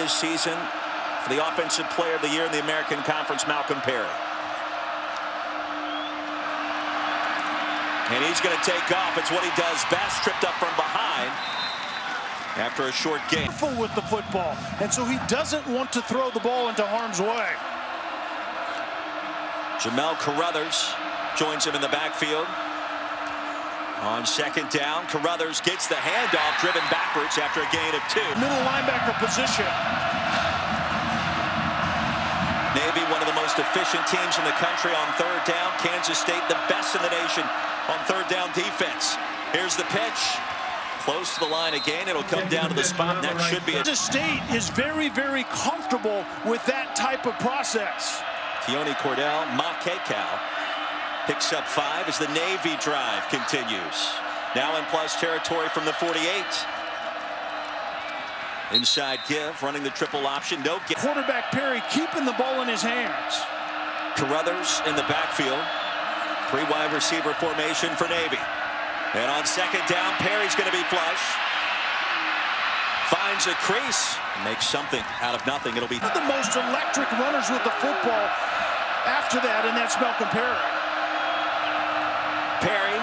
this season for the Offensive Player of the Year in the American Conference, Malcolm Perry. And he's going to take off. It's what he does best, tripped up from behind after a short game. With the football, and so he doesn't want to throw the ball into harm's way. Jamel Carruthers joins him in the backfield. On second down, Carruthers gets the handoff, driven backwards after a gain of 2. Middle linebacker position. Navy, one of the most efficient teams in the country on third down. Kansas State, the best in the nation on third down defense. Here's the pitch. Close to the line again. It'll come down to the spot. That should be it. Kansas State is very, very comfortable with that type of process. Keone Cordell, Makekau picks up 5 as the Navy drive continues. Now in plus territory from the 48. Inside give, running the triple option. No get. Quarterback Perry keeping the ball in his hands. Carruthers in the backfield. 3 wide receiver formation for Navy. And on second down, Perry's going to be flush. Finds a crease. Makes something out of nothing. It'll be the most electric runners with the football after that, and that's Malcolm Perry. Perry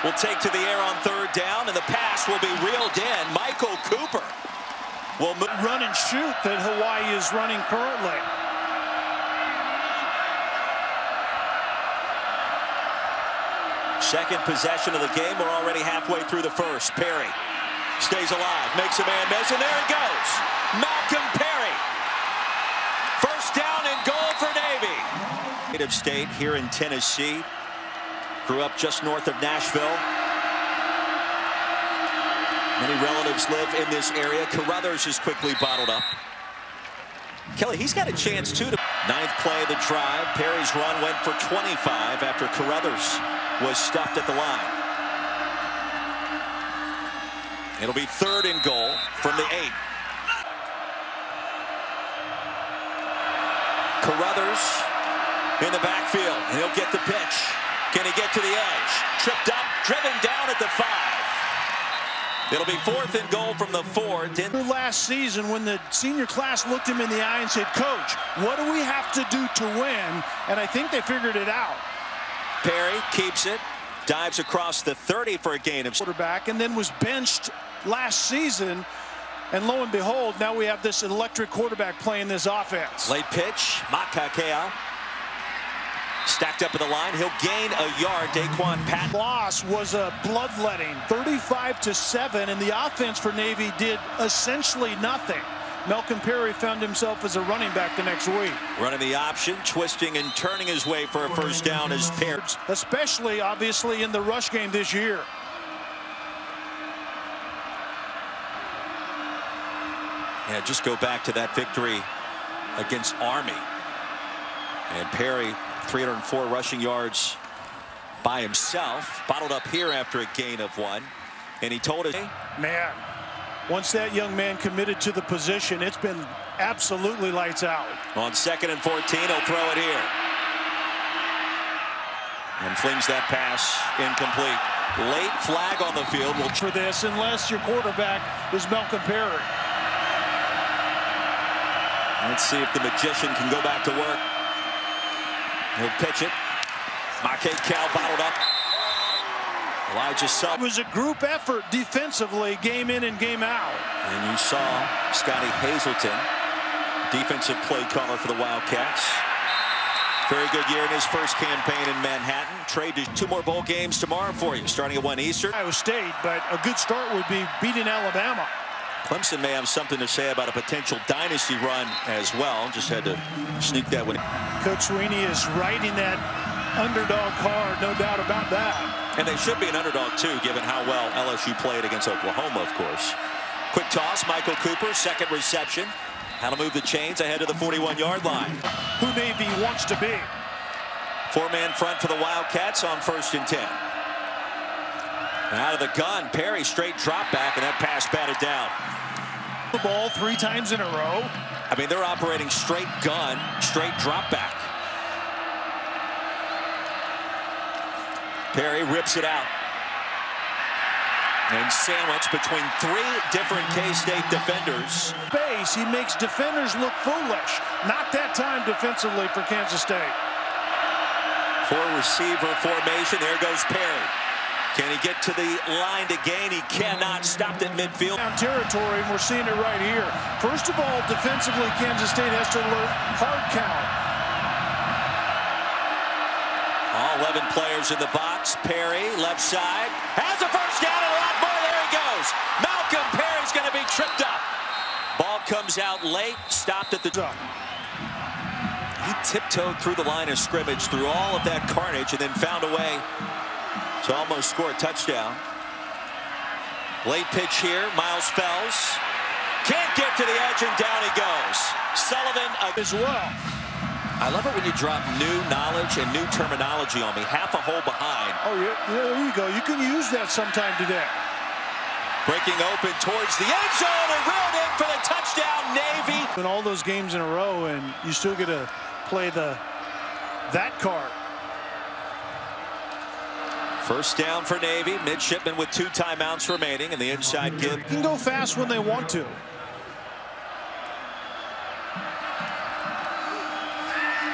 will take to the air on third down, and the pass will be reeled in. Michael Cooper will move. Run and shoot that Hawaii is running currently. Second possession of the game. We're already halfway through the first. Perry stays alive, makes a man miss, and there it goes. Malcolm Perry. First down and goal for Navy. Native State here in Tennessee. Grew up just north of Nashville. Many relatives live in this area. Carruthers is quickly bottled up. Kelly, he's got a chance too. Ninth play of the drive. Perry's run went for 25 after Carruthers was stuffed at the line. It'll be third and goal from the 8. Carruthers in the backfield, and he'll get the pitch. Can he get to the edge? Tripped up, driven down at the 5. It'll be fourth and goal from the 4. Last season, when the senior class looked him in the eye and said, "Coach, what do we have to do to win?" And I think they figured it out. Perry keeps it, dives across the 30 for a gain of quarterback, and then was benched last season. And lo and behold, now we have this electric quarterback playing this offense. Late pitch, Makekau stacked up at the line. He'll gain a yard. Daquan Patton. Loss was a bloodletting, 35-7, and the offense for Navy did essentially nothing. Malcolm Perry found himself as a running back the next week. Running the option, twisting and turning his way for a first down as Perry. Especially, obviously, in the rush game this year. Yeah, just go back to that victory against Army. And Perry, 304 rushing yards by himself. Bottled up here after a gain of 1. And he told us, man, once that young man committed to the position, it's been absolutely lights out. On second and 14, he'll throw it here. And flings that pass incomplete. Late flag on the field. For this, unless your quarterback is Malcolm Perry. Let's see if the magician can go back to work. He'll pitch it. Makekau bottled up. Elijah Sugg. It was a group effort defensively, game in and game out. And you saw Scotty Hazelton, defensive play caller for the Wildcats. Very good year in his first campaign in Manhattan. Trade to 2 more bowl games tomorrow for you, starting at 1 Eastern. Iowa State, but a good start would be beating Alabama. Clemson may have something to say about a potential dynasty run as well. Just had to sneak that one. Coach Sweeney is riding that underdog card, no doubt about that. And they should be an underdog, too, given how well LSU played against Oklahoma, of course. Quick toss, Michael Cooper, second reception. How to move the chains ahead of the 41-yard line. Who Navy wants to be. 4-man front for the Wildcats on 1st and 10. And out of the gun, Perry straight drop back, and that pass batted down. The ball 3 times in a row. I mean, they're operating straight gun, straight drop back. Perry rips it out. And sandwiched between 3 different K-State defenders. Base, he makes defenders look foolish. Not that time defensively for Kansas State. 4-receiver formation. There goes Perry. Can he get to the line to gain? He cannot. Stopped at midfield. Down territory, and we're seeing it right here. First of all, defensively, Kansas State has to learn hard count. All 11 players in the box. Perry, left side, has a first down and a lot more. There he goes. Malcolm Perry's going to be tripped up. Ball comes out late, stopped at the top. He tiptoed through the line of scrimmage, through all of that carnage, and then found a way to almost score a touchdown. Late pitch here, Miles Fells. Can't get to the edge, and down he goes. Sullivan as well. I love it when you drop new knowledge and new terminology on me. Half a hole behind. Oh, yeah, there you go. You can use that sometime today. Breaking open towards the end zone and reeled in for the touchdown, Navy. In all those games in a row, and you still get to play that card. First down for Navy. Midshipman with 2 timeouts remaining, and the inside give. Can go fast when they want to.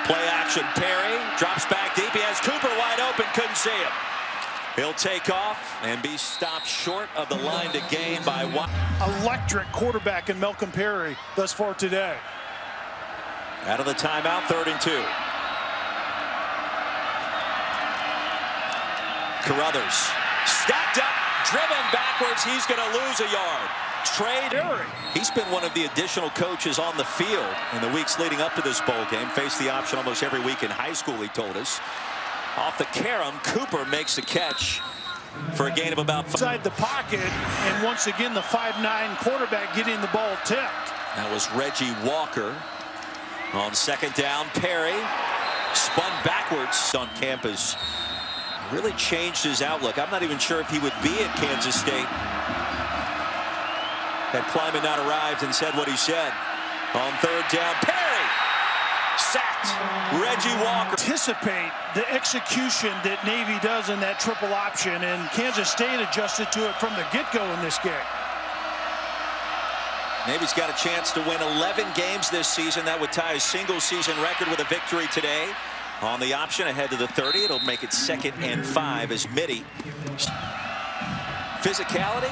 Play action. Perry drops back deep. He has Cooper wide open. Couldn't see him. He'll take off and be stopped short of the line to gain by 1. Electric quarterback in Malcolm Perry thus far today. Out of the timeout, 3rd and 2. Carruthers stacked up, driven backwards. He's going to lose a yard. Trade. He's been one of the additional coaches on the field in the weeks leading up to this bowl game. Faced the option almost every week in high school, he told us. Off the carom, Cooper makes the catch for a gain of about 5. Inside the pocket, and once again the 5'9" quarterback getting the ball tipped. That was Reggie Walker. On 2nd down, Perry spun backwards on campus. Really changed his outlook. I'm not even sure if he would be at Kansas State had Kleiman not arrived and said what he said. On 3rd down, Perry sacked. Reggie Walker. Anticipate the execution that Navy does in that triple option, and Kansas State adjusted to it from the get-go in this game. Navy's got a chance to win 11 games this season. That would tie a single-season record with a victory today. On the option ahead to the 30, it'll make it 2nd and 5 as Mitty. Physicality.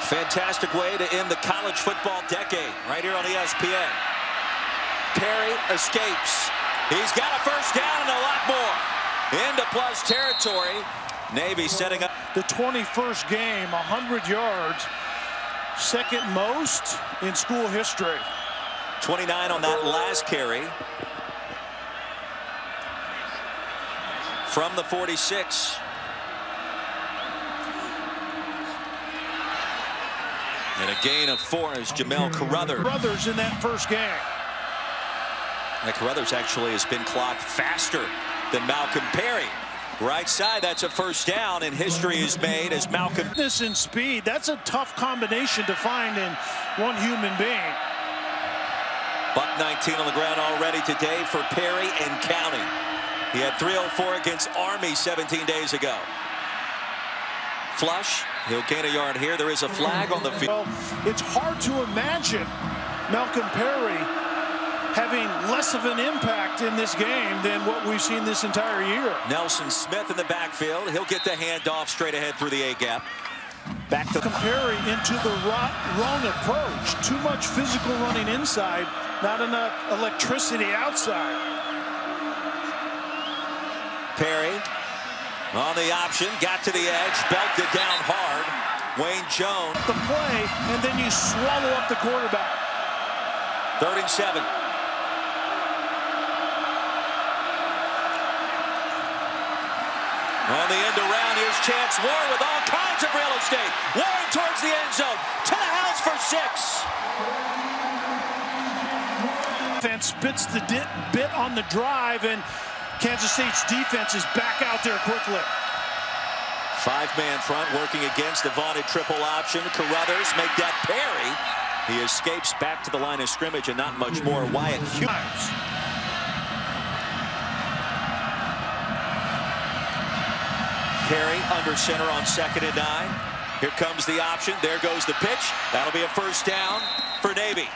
Fantastic way to end the college football decade right here on ESPN. Perry escapes. He's got a first down and a lot more. Into plus territory. Navy setting up. The 21st game, 100 yards. 2nd most in school history. 29 on that last carry. From the 46. And a gain of 4 is Jamel Carruthers. Carruthers in that first game. And Carruthers actually has been clocked faster than Malcolm Perry. Right side, that's a first down, and history is made as Malcolm. Fitness and speed, that's a tough combination to find in one human being. Buck 19 on the ground already today for Perry and counting. He had 304 against Army 17 days ago. Flush. He'll gain a yard here. There is a flag on the field. Well, it's hard to imagine Malcolm Perry having less of an impact in this game than what we've seen this entire year. Nelson Smith in the backfield. He'll get the handoff straight ahead through the A-gap. Back to Perry into the wrong approach. Too much physical running inside, not enough electricity outside. Perry on the option, got to the edge, belted down hard. Wayne Jones. The play, and then you swallow up the quarterback. 3rd and 7. On the end around, here's Chance Warren with all kinds of real estate. Warren towards the end zone, to the house for 6. Defense spits the bit on the drive, and Kansas State's defense is back out there quickly. 5-man front working against the vaunted triple option. Carruthers make that Perry. He escapes back to the line of scrimmage and not much more. Wyatt Hughes. Perry under center on 2nd and 9. Here comes the option. There goes the pitch. That'll be a first down for Navy.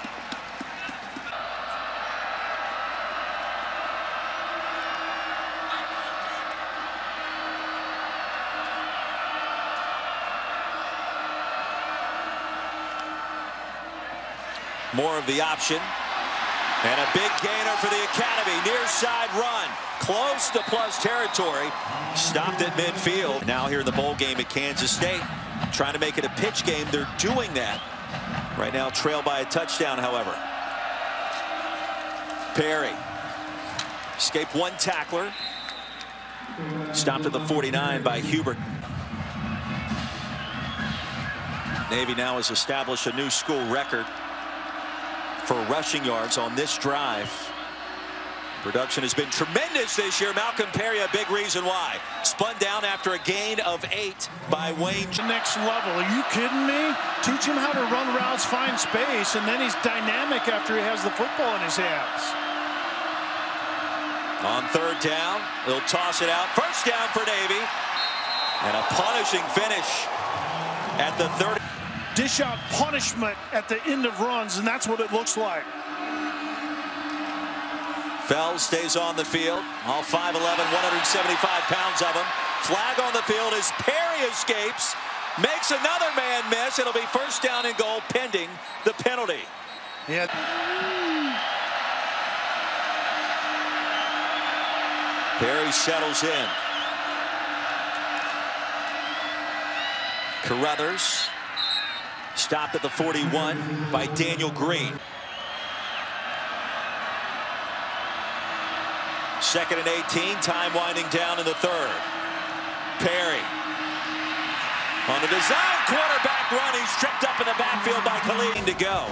More of the option. And a big gainer for the Academy. Near side run. Close to plus territory. Stopped at midfield. Now here in the bowl game at Kansas State. Trying to make it a pitch game. They're doing that. Right now trailed by a touchdown, however. Perry. Escaped one tackler. Stopped at the 49 by Hubert. Navy now has established a new school record for rushing yards on this drive. Production has been tremendous this year. Malcolm Perry, a big reason why. Spun down after a gain of 8 by Wayne. Next level. Are you kidding me? Teach him how to run routes, find space, and then he's dynamic after he has the football in his hands. On 3rd down, he'll toss it out. First down for Navy. And a punishing finish at the 30. Dish out punishment at the end of runs, and that's what it looks like. Fells stays on the field. All 5'11", 175 pounds of him. Flag on the field as Perry escapes. Makes another man miss. It'll be first down and goal pending the penalty. Yeah. Perry settles in. Carruthers. Stopped at the 41 by Daniel Green. 2nd and 18. Time winding down in the 3rd. Perry. On the design quarterback run. He's tripped up in the backfield by Khalid to go.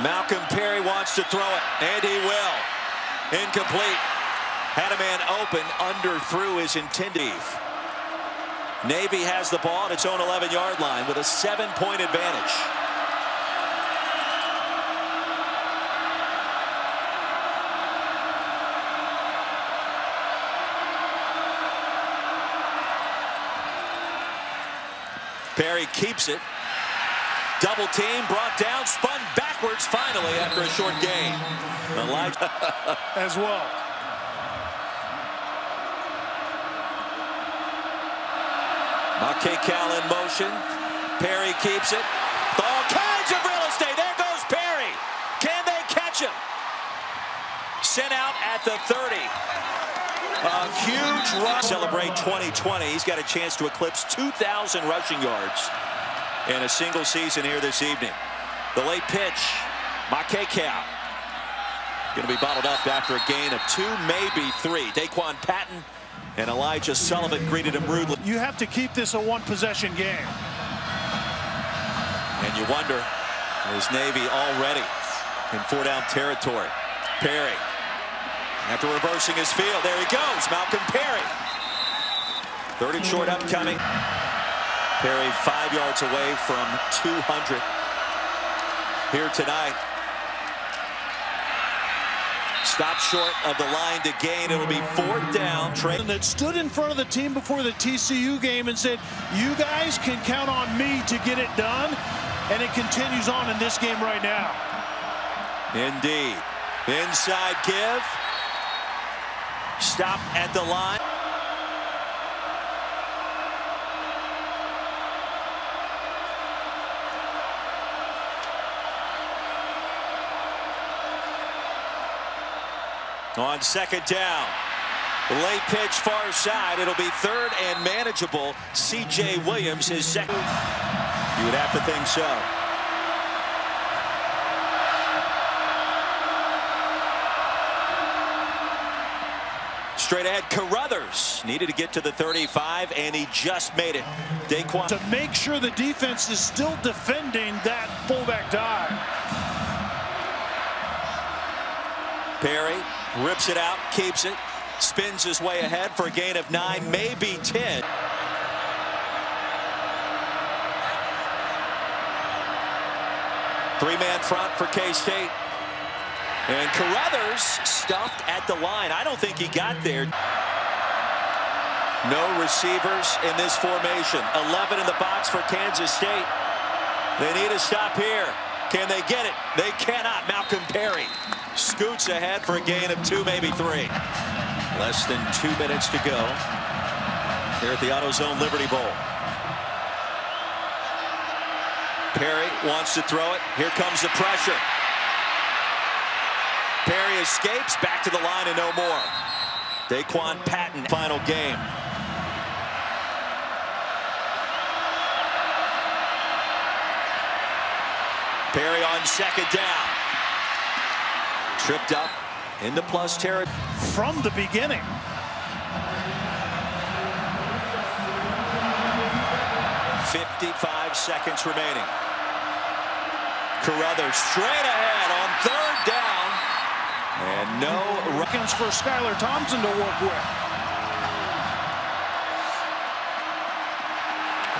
Malcolm Perry wants to throw it, and he will. Incomplete. Had a man open, underthrew his intended. Navy has the ball at its own 11-yard line with a 7-point advantage. Perry keeps it. Double team, brought down, spun backwards finally after a short gain. As well. Cal in motion. Perry keeps it. All kinds of real estate. There goes Perry. Can they catch him? Sent out at the 30. A huge run. Celebrate 2020. He's got a chance to eclipse 2,000 rushing yards in a single season here this evening. The late pitch. Cal. Going to be bottled up after a gain of 2, maybe 3. Daquan Patton and Elijah Sullivan greeted him rudely. You have to keep this a one-possession game. And you wonder, is Navy already in 4-down territory? Perry, after reversing his field, there he goes, Malcolm Perry. 3rd and short upcoming. Perry 5 yards away from 200 here tonight. Stop short of the line to gain. It'll be 4th down. That stood in front of the team before the TCU game and said, you guys can count on me to get it done. And it continues on in this game right now. Indeed. Inside give. Stop at the line. On 2nd down. Late pitch far side. It'll be 3rd and manageable. C.J. Williams is second. You would have to think so. Straight ahead, Carruthers needed to get to the 35, and he just made it. Daquan. To make sure the defense is still defending that fullback dive. Perry rips it out, keeps it, spins his way ahead for a gain of 9, maybe 10. Three-man front for K-State. And Carruthers stuffed at the line. I don't think he got there. No receivers in this formation. 11 in the box for Kansas State. They need a stop here. Can they get it? They cannot. Malcolm Perry scoots ahead for a gain of 2, maybe 3. Less than 2 minutes to go here at the AutoZone Liberty Bowl. Perry wants to throw it. Here comes the pressure. Perry escapes back to the line and no more. Daquan Patton, final game. Perry on second down. Tripped up into plus territory. From the beginning. .55 seconds remaining. Carruthers straight ahead on third down. And no Reckons for Skylar Thompson to work with.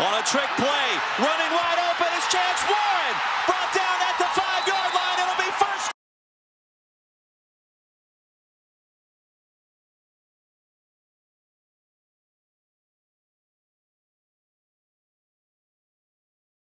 On a trick play. Running wide open. His chance. One.